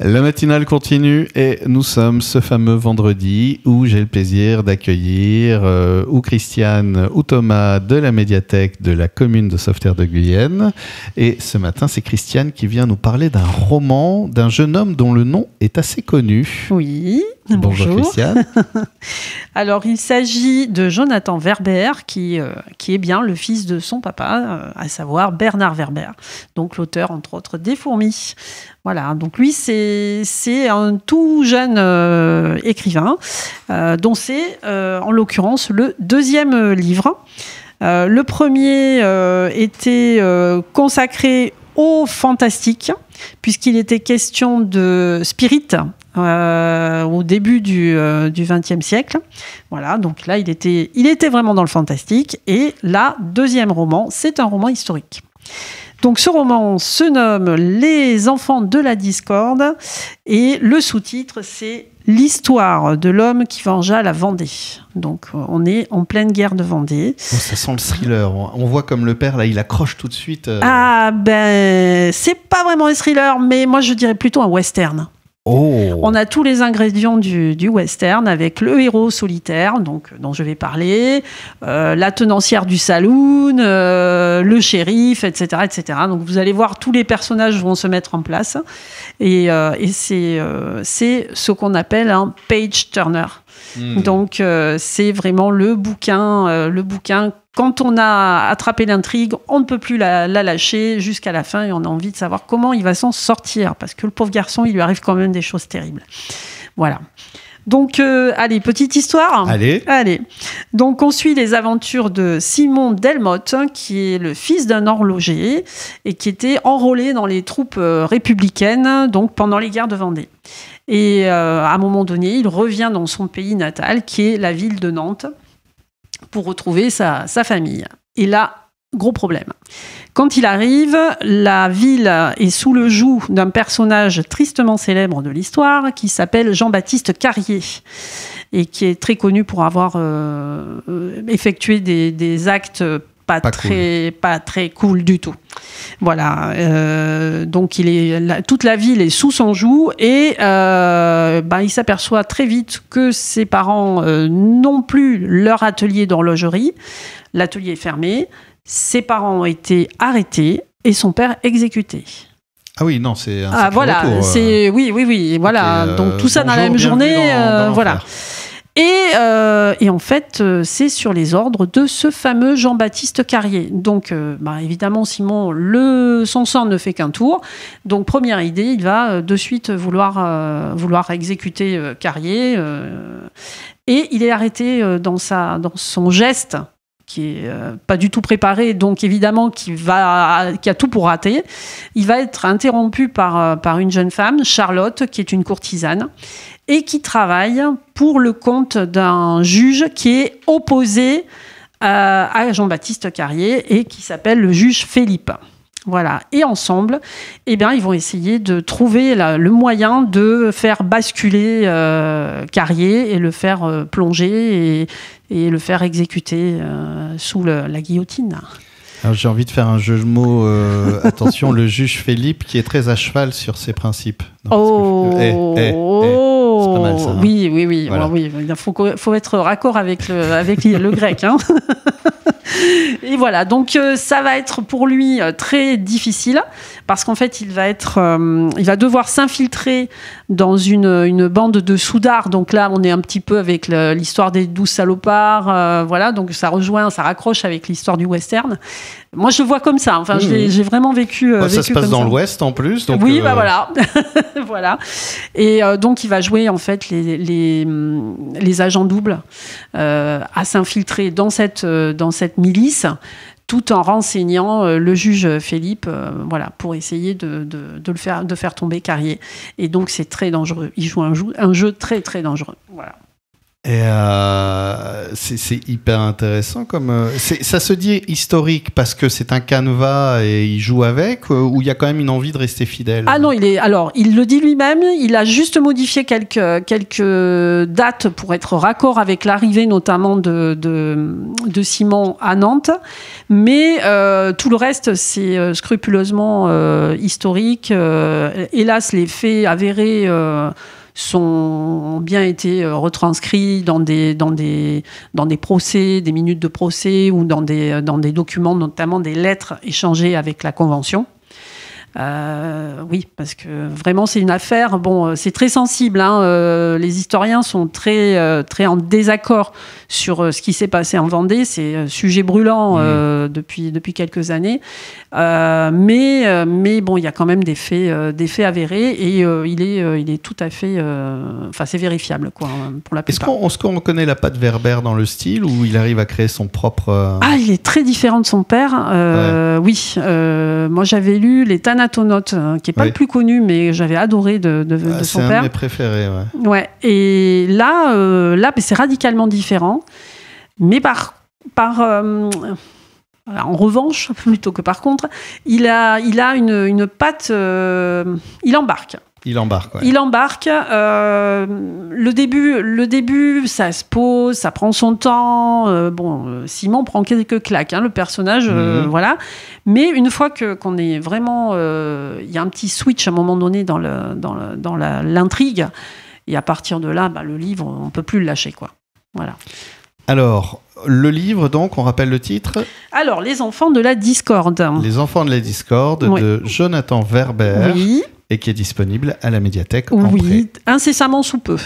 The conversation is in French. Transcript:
La matinale continue et nous sommes ce fameux vendredi où j'ai le plaisir d'accueillir ou Christiane ou Thomas de la médiathèque de la commune de Sauveterre de Guyenne. Et ce matin, c'est Christiane qui vient nous parler d'un roman d'un jeune homme dont le nom est assez connu. Oui, bonjour Christiane. Alors, il s'agit de Jonathan Werber qui est bien le fils de son papa, à savoir Bernard Werber, donc l'auteur, entre autres, des Fourmis. Voilà, donc lui, c'est un tout jeune écrivain, dont c'est, en l'occurrence, le deuxième livre. Le premier était consacré au fantastique, puisqu'il était question de spirit au début du XXe siècle. Voilà, donc là, il était vraiment dans le fantastique. Et là, deuxième roman, c'est un roman historique. Donc ce roman se nomme Les enfants de la discorde et le sous-titre c'est L'histoire de l'homme qui vengea la Vendée. Donc on est en pleine guerre de Vendée. Oh, ça sent le thriller. On voit comme le père là, il accroche tout de suite. Ah ben c'est pas vraiment un thriller, mais moi je dirais plutôt un western. Oh. On a tous les ingrédients du western avec le héros solitaire, donc, dont je vais parler, la tenancière du saloon, le shérif, etc., etc. Donc vous allez voir, tous les personnages vont se mettre en place. Et c'est ce qu'on appelle un page-turner. Donc c'est vraiment le bouquin. Quand on a attrapé l'intrigue, on ne peut plus la lâcher jusqu'à la fin et on a envie de savoir comment il va s'en sortir. Parce que le pauvre garçon, il lui arrive quand même des choses terribles. Voilà. Donc, allez, petite histoire. Allez. Donc, on suit les aventures de Simon Delmotte, qui est le fils d'un horloger et qui était enrôlé dans les troupes républicaines donc pendant les guerres de Vendée. Et à un moment donné, il revient dans son pays natal, qui est la ville de Nantes, pour retrouver sa famille. Et là, gros problème. Quand il arrive, la ville est sous le joug d'un personnage tristement célèbre de l'histoire qui s'appelle Jean-Baptiste Carrier et qui est très connu pour avoir effectué des actes pas très cool du tout. Voilà. Donc toute la ville est sous son joug et il s'aperçoit très vite que ses parents n'ont plus leur atelier d'horlogerie. L'atelier est fermé. Ses parents ont été arrêtés et son père exécuté. Ah oui, non, c'est un sacré voilà, retour, c'est oui, voilà. Okay, donc tout ça dans la même journée, dans voilà. Et en fait, c'est sur les ordres de ce fameux Jean-Baptiste Carrier. Donc, évidemment, Simon, son sang ne fait qu'un tour. Donc, première idée, il va de suite vouloir exécuter Carrier. Et il est arrêté dans son geste, qui est pas du tout préparé, donc évidemment qui a tout pour rater. Il va être interrompu par une jeune femme, Charlotte, qui est une courtisane, et qui travaille pour le compte d'un juge qui est opposé à Jean-Baptiste Carrier et qui s'appelle le juge Philippe. Voilà. Et ensemble, ils vont essayer de trouver le moyen de faire basculer Carrier et le faire plonger et le faire exécuter sous la guillotine. Alors, j'ai envie de faire un jeu de mots. Attention, le juge Philippe qui est très à cheval sur ses principes. Non, c'est pas mal ça. Hein. Oui. Voilà. Oui. Il faut être raccord avec le grec. Hein. Et voilà, donc ça va être pour lui très difficile parce qu'en fait, il va devoir s'infiltrer dans une bande de soudards. Donc là, on est un petit peu avec l'histoire des 12 salopards. Voilà, donc ça raccroche avec l'histoire du western. Moi, je le vois comme ça. Enfin, j'ai vraiment vécu. Ça se passe dans l'Ouest en plus. Donc oui, voilà. Voilà. Et donc, il va jouer en fait les agents doubles à s'infiltrer dans cette milice, tout en renseignant le juge Philippe, pour essayer de faire tomber Carrier. Et donc, c'est très dangereux. Il joue un jeu très, très dangereux. Voilà. Et c'est hyper intéressant ça se dit historique parce que c'est un canevas et il joue avec, ou il y a quand même une envie de rester fidèle? Ah non, il le dit lui-même, il a juste modifié quelques dates pour être raccord avec l'arrivée notamment de Simon à Nantes, mais tout le reste c'est scrupuleusement historique. Hélas, les faits avérés ont bien été retranscrits dans des procès, des minutes de procès ou dans des documents, notamment des lettres échangées avec la Convention. Oui, parce que vraiment c'est une affaire. Bon, c'est très sensible. Les historiens sont très en désaccord sur ce qui s'est passé en Vendée. C'est sujet brûlant depuis quelques années. Mais bon, il y a quand même des faits avérés et il est tout à fait. Enfin, c'est vérifiable, quoi, pour la plupart. Est-ce qu'on reconnaît la patte Werber dans le style, ou il arrive à créer son propre? Ah, il est très différent de son père. Oui. Moi, j'avais lu les Thanatonautes, qui est pas le plus connu, mais j'avais adoré de son père. C'est un de mes préférés, ouais. Ouais. Et là, c'est radicalement différent. Mais en revanche, plutôt que par contre, il a une patte. Il embarque. Il embarque, ouais. Il embarque. Le début, ça se pose, ça prend son temps. Simon prend quelques claques, le personnage, voilà. Mais une fois qu'on est vraiment, il y a un petit switch à un moment donné dans l'intrigue, et à partir de là, le livre, on peut plus le lâcher, quoi. Voilà. Alors, le livre, donc, on rappelle le titre? Alors, Les Enfants de la Discorde. Les Enfants de la Discorde, oui. de Jonathan Werber. Oui. Et qui est disponible à la médiathèque en prêt. Oui, incessamment sous peu.